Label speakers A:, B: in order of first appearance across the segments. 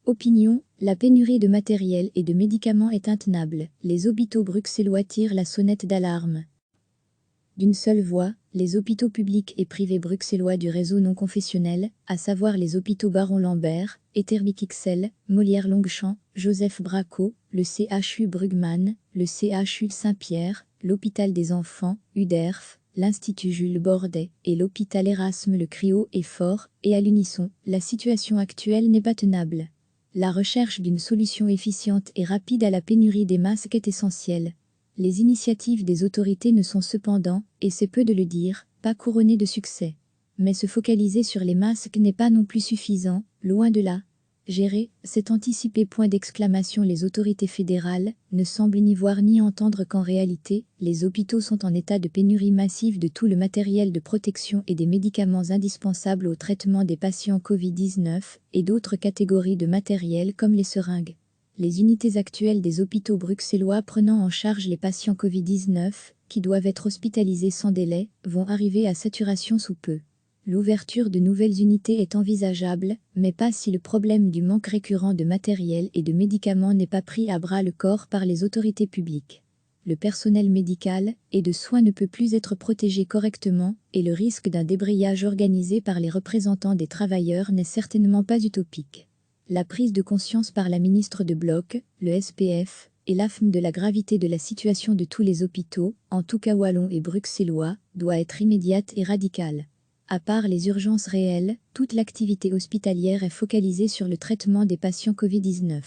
A: Opinion, la pénurie de matériel et de médicaments est intenable. Les hôpitaux bruxellois tirent la sonnette d'alarme. D'une seule voix, les hôpitaux publics et privés bruxellois du réseau non confessionnel, à savoir les hôpitaux Baron Lambert, Etterbeek XL, Molière Longchamp, Joseph Braco, le CHU Brugman, le CHU Saint-Pierre, l'hôpital des enfants, UDERF, l'Institut Jules Bordet et l'hôpital Erasme le Cryo est fort, et à l'unisson, la situation actuelle n'est pas tenable. La recherche d'une solution efficiente et rapide à la pénurie des masques est essentielle. Les initiatives des autorités ne sont cependant, et c'est peu de le dire, pas couronnées de succès. Mais se focaliser sur les masques n'est pas non plus suffisant, loin de là. Gérer, c'est anticiper. Les autorités fédérales ne semblent ni voir ni entendre qu'en réalité, les hôpitaux sont en état de pénurie massive de tout le matériel de protection et des médicaments indispensables au traitement des patients Covid-19 et d'autres catégories de matériel comme les seringues. Les unités actuelles des hôpitaux bruxellois prenant en charge les patients Covid-19, qui doivent être hospitalisés sans délai, vont arriver à saturation sous peu. L'ouverture de nouvelles unités est envisageable, mais pas si le problème du manque récurrent de matériel et de médicaments n'est pas pris à bras le corps par les autorités publiques. Le personnel médical et de soins ne peut plus être protégé correctement, et le risque d'un débrayage organisé par les représentants des travailleurs n'est certainement pas utopique. La prise de conscience par la ministre de Bloc, le SPF, et l'AFM de la gravité de la situation de tous les hôpitaux, en tout cas wallons et bruxellois, doit être immédiate et radicale. À part les urgences réelles, toute l'activité hospitalière est focalisée sur le traitement des patients Covid-19.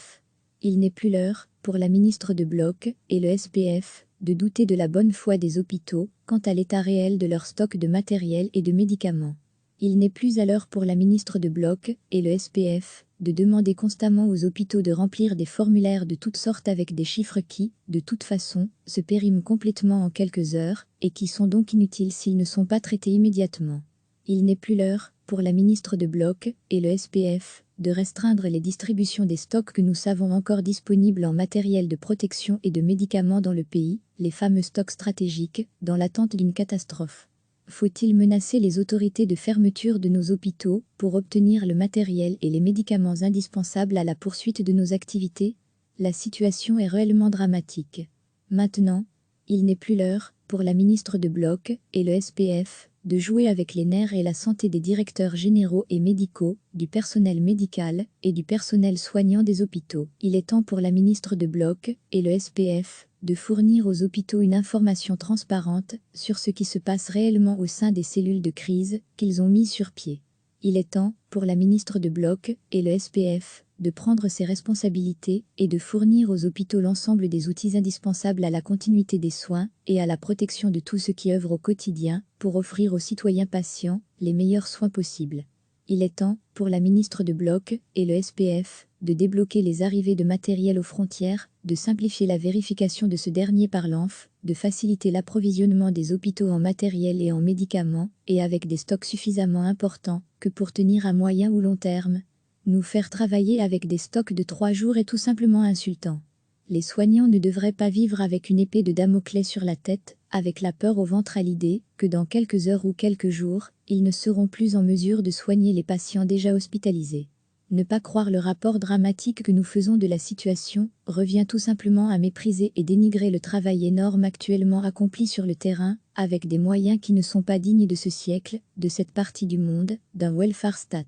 A: Il n'est plus l'heure, pour la ministre de Bloc et le SPF, de douter de la bonne foi des hôpitaux quant à l'état réel de leur stock de matériel et de médicaments. Il n'est plus à l'heure pour la ministre de Bloc et le SPF de demander constamment aux hôpitaux de remplir des formulaires de toutes sortes avec des chiffres qui, de toute façon, se périment complètement en quelques heures et qui sont donc inutiles s'ils ne sont pas traités immédiatement. Il n'est plus l'heure, pour la ministre de Bloc et le SPF, de restreindre les distributions des stocks que nous savons encore disponibles en matériel de protection et de médicaments dans le pays, les fameux stocks stratégiques, dans l'attente d'une catastrophe. Faut-il menacer les autorités de fermeture de nos hôpitaux pour obtenir le matériel et les médicaments indispensables à la poursuite de nos activités? La situation est réellement dramatique. Maintenant, il n'est plus l'heure, pour la ministre de Bloc et le SPF, de jouer avec les nerfs et la santé des directeurs généraux et médicaux, du personnel médical et du personnel soignant des hôpitaux. Il est temps pour la ministre de Bloc et le SPF de fournir aux hôpitaux une information transparente sur ce qui se passe réellement au sein des cellules de crise qu'ils ont mis sur pied. Il est temps, pour la ministre de Bloc et le SPF, de prendre ses responsabilités et de fournir aux hôpitaux l'ensemble des outils indispensables à la continuité des soins et à la protection de tous ceux qui œuvrent au quotidien pour offrir aux citoyens patients les meilleurs soins possibles. Il est temps, pour la ministre de Bloc et le SPF, de débloquer les arrivées de matériel aux frontières, de simplifier la vérification de ce dernier par l'ANF, de faciliter l'approvisionnement des hôpitaux en matériel et en médicaments, et avec des stocks suffisamment importants que pour tenir à moyen ou long terme. Nous faire travailler avec des stocks de 3 jours est tout simplement insultant. Les soignants ne devraient pas vivre avec une épée de Damoclès sur la tête, avec la peur au ventre à l'idée que dans quelques heures ou quelques jours, ils ne seront plus en mesure de soigner les patients déjà hospitalisés. Ne pas croire le rapport dramatique que nous faisons de la situation revient tout simplement à mépriser et dénigrer le travail énorme actuellement accompli sur le terrain, avec des moyens qui ne sont pas dignes de ce siècle, de cette partie du monde, d'un welfare stat.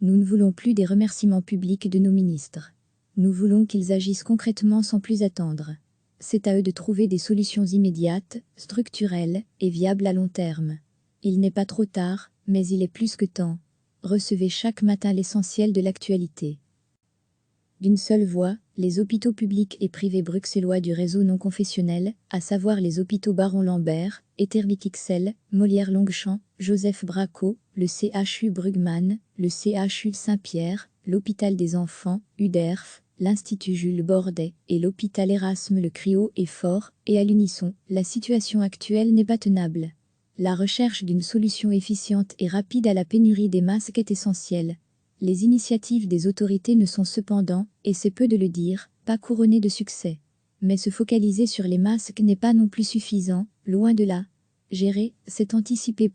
A: Nous ne voulons plus des remerciements publics de nos ministres. Nous voulons qu'ils agissent concrètement sans plus attendre. C'est à eux de trouver des solutions immédiates, structurelles et viables à long terme. Il n'est pas trop tard, mais il est plus que temps. Recevez chaque matin l'essentiel de l'actualité. D'une seule voix, les hôpitaux publics et privés bruxellois du réseau non confessionnel, à savoir les hôpitaux Baron Lambert, Etterbeek XL, Molière Longchamp, Joseph Braco, le CHU Brugman, le CHU Saint-Pierre, l'hôpital des enfants, UDERF, l'Institut Jules Bordet et l'hôpital Erasme le Cryo est fort, et à l'unisson, la situation actuelle n'est pas tenable. La recherche d'une solution efficiente et rapide à la pénurie des masques est essentielle. Les initiatives des autorités ne sont cependant, et c'est peu de le dire, pas couronnées de succès. Mais se focaliser sur les masques n'est pas non plus suffisant, loin de là. Gérer, c'est anticiper.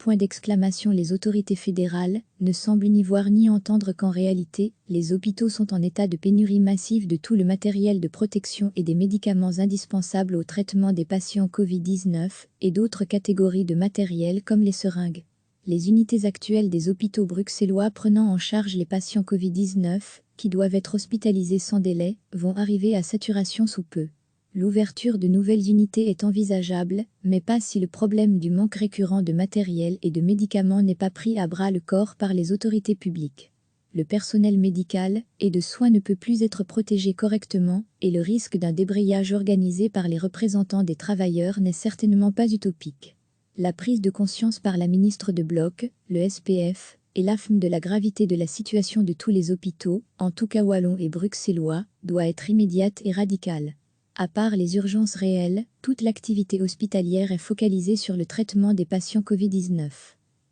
A: Les autorités fédérales ne semblent ni voir ni entendre qu'en réalité, les hôpitaux sont en état de pénurie massive de tout le matériel de protection et des médicaments indispensables au traitement des patients Covid-19 et d'autres catégories de matériel comme les seringues. Les unités actuelles des hôpitaux bruxellois prenant en charge les patients Covid-19, qui doivent être hospitalisés sans délai, vont arriver à saturation sous peu. L'ouverture de nouvelles unités est envisageable, mais pas si le problème du manque récurrent de matériel et de médicaments n'est pas pris à bras le corps par les autorités publiques. Le personnel médical et de soins ne peut plus être protégé correctement, et le risque d'un débrayage organisé par les représentants des travailleurs n'est certainement pas utopique. La prise de conscience par la ministre de Bloc, le SPF, et l'AFM de la gravité de la situation de tous les hôpitaux, en tout cas wallons et bruxellois, doit être immédiate et radicale. À part les urgences réelles, toute l'activité hospitalière est focalisée sur le traitement des patients Covid-19.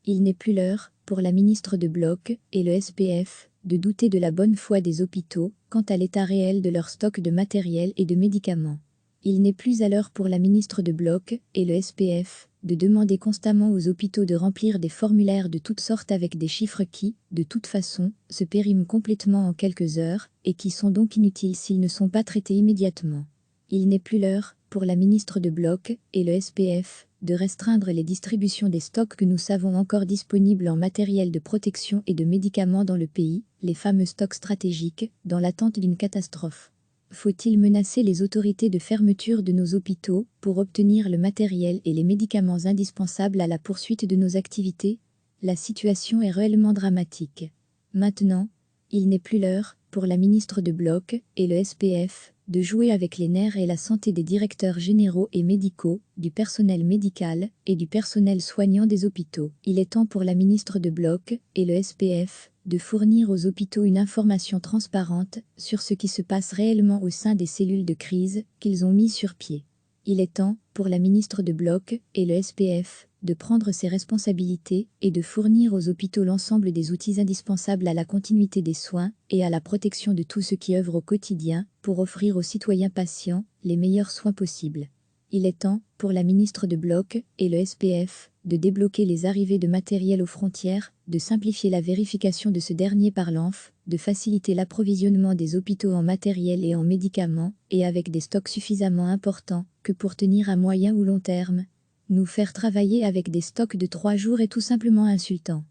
A: Il n'est plus l'heure, pour la ministre de Bloc et le SPF, de douter de la bonne foi des hôpitaux quant à l'état réel de leur stock de matériel et de médicaments. Il n'est plus à l'heure pour la ministre de Bloc et le SPF de demander constamment aux hôpitaux de remplir des formulaires de toutes sortes avec des chiffres qui, de toute façon, se périment complètement en quelques heures et qui sont donc inutiles s'ils ne sont pas traités immédiatement. Il n'est plus l'heure, pour la ministre de Bloc et le SPF, de restreindre les distributions des stocks que nous savons encore disponibles en matériel de protection et de médicaments dans le pays, les fameux stocks stratégiques, dans l'attente d'une catastrophe. Faut-il menacer les autorités de fermeture de nos hôpitaux pour obtenir le matériel et les médicaments indispensables à la poursuite de nos activités? La situation est réellement dramatique. Maintenant, il n'est plus l'heure, pour la ministre de Bloc et le SPF, de jouer avec les nerfs et la santé des directeurs généraux et médicaux, du personnel médical et du personnel soignant des hôpitaux. Il est temps pour la ministre de Bloc et le SPF de fournir aux hôpitaux une information transparente sur ce qui se passe réellement au sein des cellules de crise qu'ils ont mis sur pied. Il est temps, pour la ministre de Bloc et le SPF, de prendre ses responsabilités et de fournir aux hôpitaux l'ensemble des outils indispensables à la continuité des soins et à la protection de tous ceux qui œuvrent au quotidien pour offrir aux citoyens patients les meilleurs soins possibles. Il est temps, pour la ministre de Bloc et le SPF, de débloquer les arrivées de matériel aux frontières, de simplifier la vérification de ce dernier par l'ANF, de faciliter l'approvisionnement des hôpitaux en matériel et en médicaments, et avec des stocks suffisamment importants que pour tenir à moyen ou long terme. Nous faire travailler avec des stocks de 3 jours est tout simplement insultant.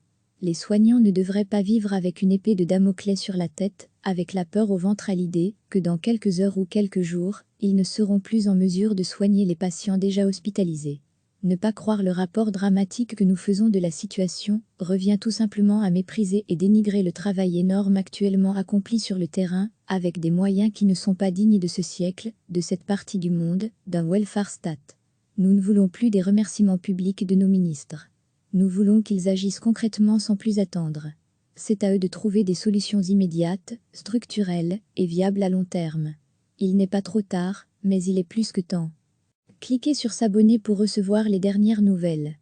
A: Les soignants ne devraient pas vivre avec une épée de Damoclès sur la tête, avec la peur au ventre à l'idée que dans quelques heures ou quelques jours, ils ne seront plus en mesure de soigner les patients déjà hospitalisés. Ne pas croire le rapport dramatique que nous faisons de la situation revient tout simplement à mépriser et dénigrer le travail énorme actuellement accompli sur le terrain, avec des moyens qui ne sont pas dignes de ce siècle, de cette partie du monde, d'un welfare state. Nous ne voulons plus des remerciements publics de nos ministres. Nous voulons qu'ils agissent concrètement sans plus attendre. C'est à eux de trouver des solutions immédiates, structurelles et viables à long terme. Il n'est pas trop tard, mais il est plus que temps. Cliquez sur s'abonner pour recevoir les dernières nouvelles.